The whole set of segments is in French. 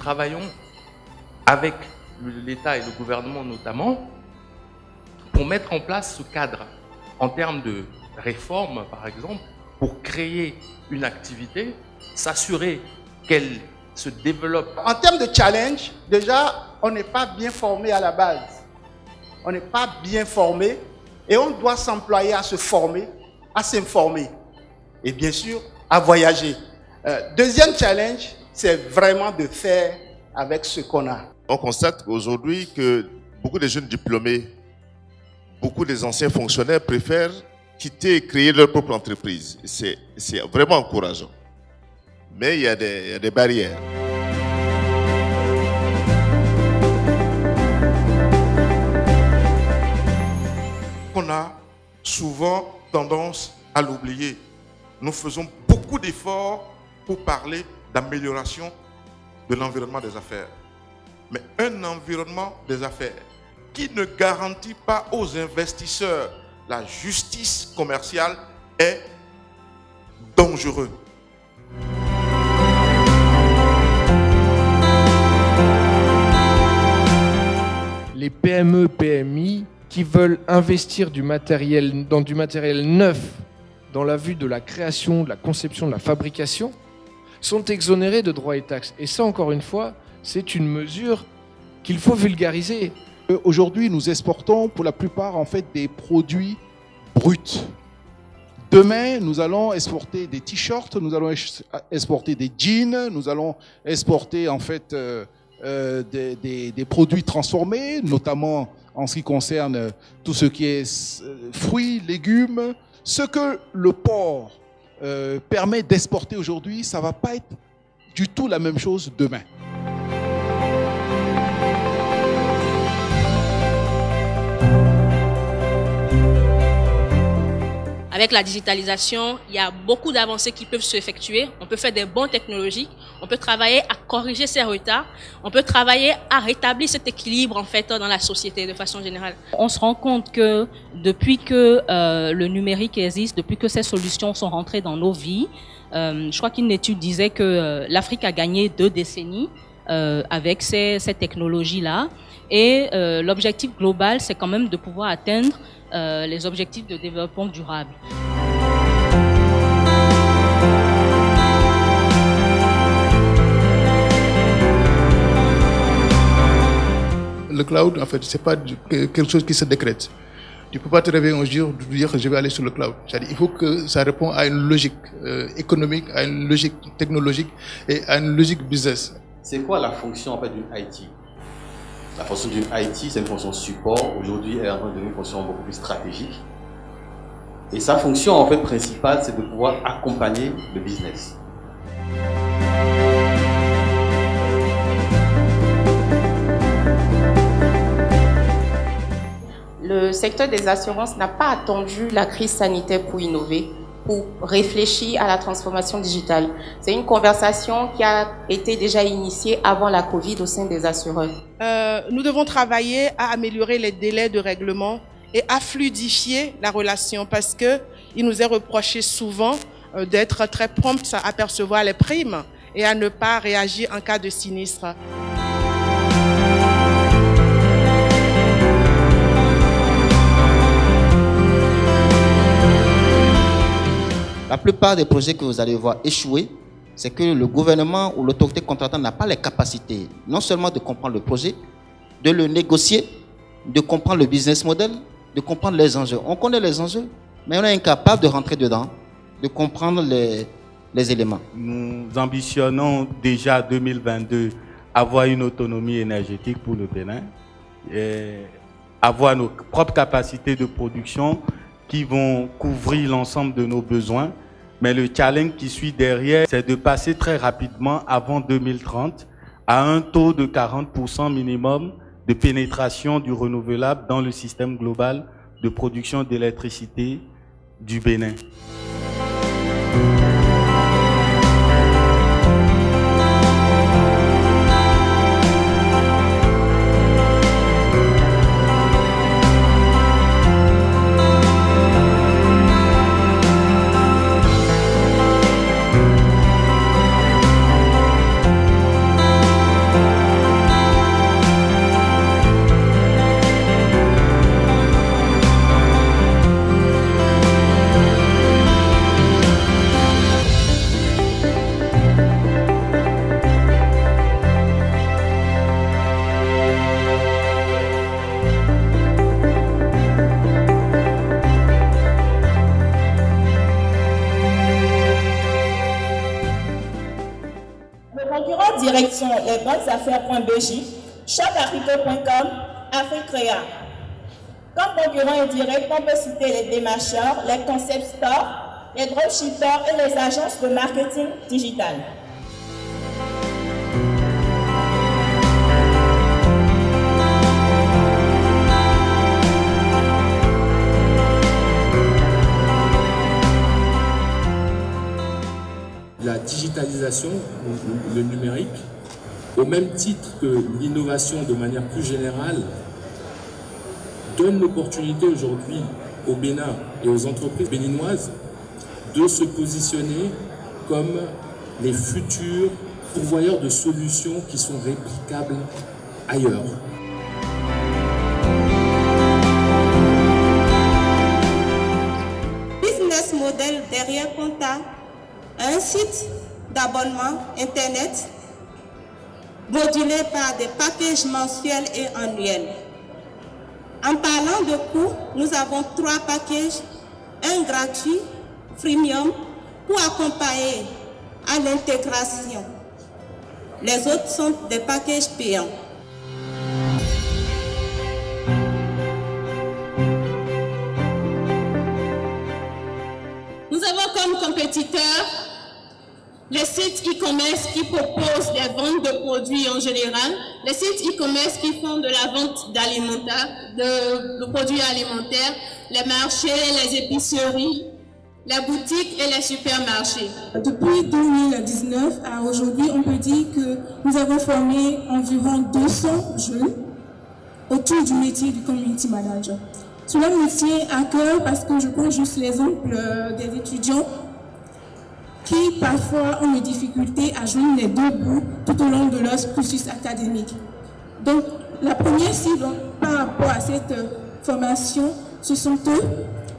travaillons avec l'État et le gouvernement notamment pour mettre en place ce cadre en termes de réforme, par exemple, pour créer une activité, s'assurer qu'elle se développe. En termes de challenge, déjà, on n'est pas bien formé à la base. On n'est pas bien formé et on doit s'employer à se former, à s'informer et bien sûr à voyager. Deuxième challenge, c'est vraiment de faire avec ce qu'on a. On constate aujourd'hui que beaucoup de jeunes diplômés, beaucoup des anciens fonctionnaires préfèrent quitter et créer leur propre entreprise. C'est vraiment encourageant. Mais il y a des barrières. On a souvent tendance à l'oublier. Nous faisons beaucoup d'efforts pour parler d'amélioration de l'environnement des affaires. Mais un environnement des affaires qui ne garantit pas aux investisseurs la justice commerciale est dangereux. Les PME, PMI qui veulent investir dans du matériel neuf dans la vue de la création, de la conception, de la fabrication, sont exonérés de droits et taxes. Et ça, encore une fois, c'est une mesure qu'il faut vulgariser. Aujourd'hui, nous exportons pour la plupart en fait des produits bruts. Demain, nous allons exporter des t-shirts, nous allons exporter des jeans, nous allons exporter en fait des produits transformés, notamment en ce qui concerne tout ce qui est fruits, légumes. Ce que le port permet d'exporter aujourd'hui, ça ne va pas être du tout la même chose demain. Avec la digitalisation, il y a beaucoup d'avancées qui peuvent s'effectuer. On peut faire des bons technologiques, on peut travailler à corriger ces retards, on peut travailler à rétablir cet équilibre en fait dans la société de façon générale. On se rend compte que depuis que le numérique existe, depuis que ces solutions sont rentrées dans nos vies, je crois qu'une étude disait que l'Afrique a gagné 2 décennies avec ces technologies-là. Et l'objectif global, c'est quand même de pouvoir atteindre les objectifs de développement durable. Le cloud, en fait, c'est pas quelque chose qui se décrète. Tu ne peux pas te réveiller un jour et dire que je vais aller sur le cloud. C'est-à-dire, il faut que ça réponde à une logique économique, à une logique technologique et à une logique business. C'est quoi la fonction en fait d'une IT? La fonction d'une IT, c'est une fonction support. Aujourd'hui, elle est en train de devenir une fonction beaucoup plus stratégique. Et sa fonction en fait principale, c'est de pouvoir accompagner le business. Le secteur des assurances n'a pas attendu la crise sanitaire pour innover, pour réfléchir à la transformation digitale. C'est une conversation qui a été déjà initiée avant la Covid au sein des assureurs. Nous devons travailler à améliorer les délais de règlement et à fluidifier la relation parce qu'il nous est reproché souvent d'être très prompt à percevoir les primes et à ne pas réagir en cas de sinistre. La plupart des projets que vous allez voir échouer, c'est que le gouvernement ou l'autorité contractante n'a pas les capacités, non seulement de comprendre le projet, de le négocier, de comprendre le business model, de comprendre les enjeux. On connaît les enjeux, mais on est incapable de rentrer dedans, de comprendre les éléments. Nous ambitionnons déjà 2022 avoir une autonomie énergétique pour le Bénin, et avoir nos propres capacités de production qui vont couvrir l'ensemble de nos besoins. Mais le challenge qui suit derrière, c'est de passer très rapidement, avant 2030, à un taux de 40% minimum de pénétration du renouvelable dans le système global de production d'électricité du Bénin. Comment direction lesbonnesaffaires.bj, shopafrica.com, Africrea. Comme concurrents indirects, on peut citer les démarcheurs, les concept stores, les dropshippers et les agences de marketing digital. La digitalisation, le numérique, au même titre que l'innovation de manière plus générale, donne l'opportunité aujourd'hui au Bénin et aux entreprises béninoises de se positionner comme les futurs pourvoyeurs de solutions qui sont réplicables ailleurs. Business model derrière Conta, un site d'abonnement Internet modulé par des packages mensuels et annuels. En parlant de coûts, nous avons 3 packages, un gratuit, freemium, pour accompagner à l'intégration. Les autres sont des packages payants. Nous avons comme compétiteurs les sites e-commerce qui proposent des ventes de produits en général, les sites e-commerce qui font de la vente de produits alimentaires, les marchés, les épiceries, les boutiques et les supermarchés. Depuis 2019 à aujourd'hui, on peut dire que nous avons formé environ 200 jeunes autour du métier du community manager. Cela me tient à cœur parce que je prends juste l'exemple des étudiants qui parfois ont des difficultés à joindre les deux bouts tout au long de leur cursus académique. Donc la première cible par rapport à cette formation, ce sont eux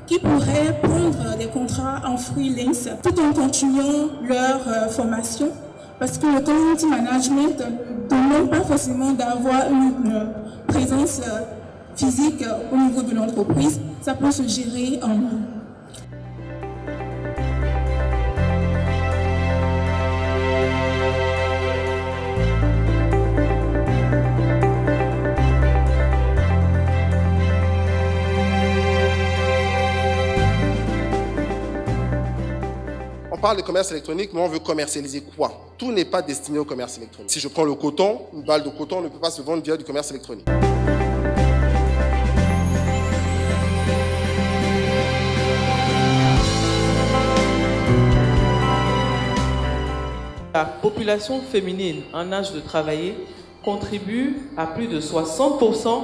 qui pourraient prendre des contrats en freelance tout en continuant leur formation, parce que le community management ne demande pas forcément d'avoir une présence physique au niveau de l'entreprise, ça peut se gérer en ligne. On parle de commerce électronique, mais on veut commercialiser quoi? Tout n'est pas destiné au commerce électronique. Si je prends le coton, une balle de coton ne peut pas se vendre via du commerce électronique. La population féminine en âge de travailler contribue à plus de 60%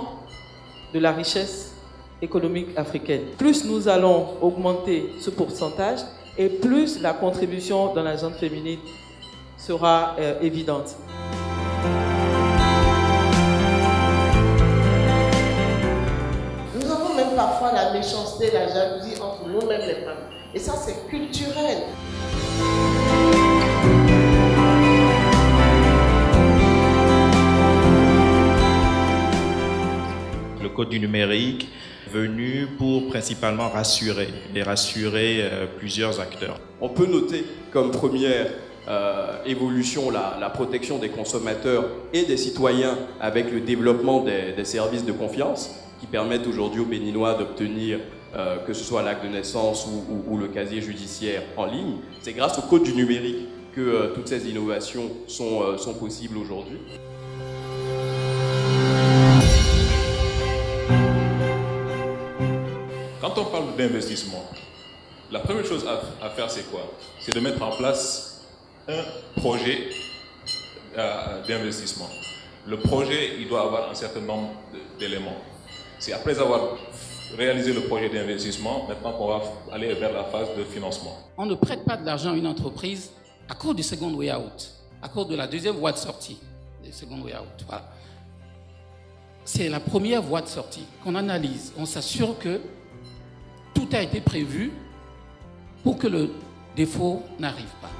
de la richesse économique africaine. Plus nous allons augmenter ce pourcentage, et plus la contribution dans la zone féminine sera évidente. Nous avons même parfois la méchanceté, la jalousie entre nous-mêmes les femmes. Et ça, c'est culturel. Le code du numérique venu pour principalement rassurer plusieurs acteurs. On peut noter comme première évolution la protection des consommateurs et des citoyens avec le développement des services de confiance qui permettent aujourd'hui aux Béninois d'obtenir que ce soit l'acte de naissance ou le casier judiciaire en ligne. C'est grâce au code du numérique que toutes ces innovations sont possibles aujourd'hui. Quand on parle d'investissement, la première chose à faire, c'est quoi? C'est de mettre en place un projet d'investissement. Le projet, il doit avoir un certain nombre d'éléments. C'est après avoir réalisé le projet d'investissement, maintenant qu'on va aller vers la phase de financement. On ne prête pas de l'argent à une entreprise à cause du second way out, à cause de la deuxième voie de sortie. Le second way out, voilà. C'est la première voie de sortie qu'on analyse. On s'assure que tout a été prévu pour que le défaut n'arrive pas.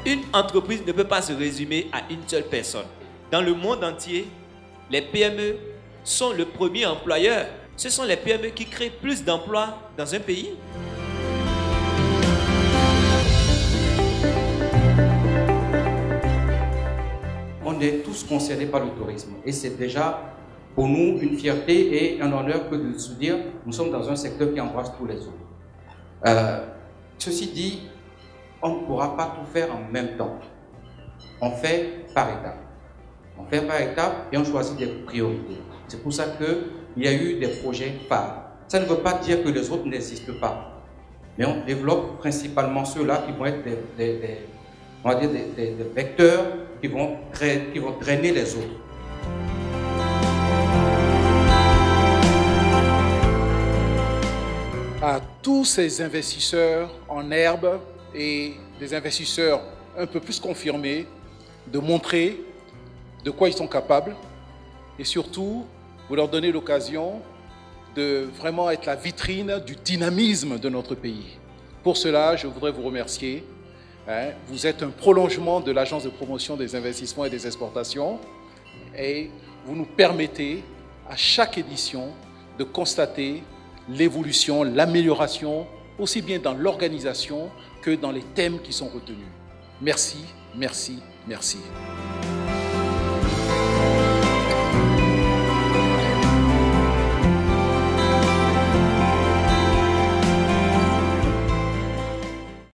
Une entreprise ne peut pas se résumer à une seule personne. Dans le monde entier, les PME sont le premier employeur. Ce sont les PME qui créent plus d'emplois dans un pays. On est tous concernés par le tourisme et c'est déjà pour nous une fierté et un honneur que de se dire nous sommes dans un secteur qui embrasse tous les autres. Ceci dit, on ne pourra pas tout faire en même temps. On fait par étapes. On fait par étapes et on choisit des priorités. C'est pour ça qu'il y a eu des projets phares. Ça ne veut pas dire que les autres n'existent pas. Mais on développe principalement ceux-là qui vont être des vecteurs qui vont drainer les autres. À tous ces investisseurs en herbe et des investisseurs un peu plus confirmés, de montrer de quoi ils sont capables et surtout, vous leur donnez l'occasion de vraiment être la vitrine du dynamisme de notre pays. Pour cela, je voudrais vous remercier. Vous êtes un prolongement de l'Agence de promotion des investissements et des exportations et vous nous permettez à chaque édition de constater l'évolution, l'amélioration, aussi bien dans l'organisation que dans les thèmes qui sont retenus. Merci, merci, merci.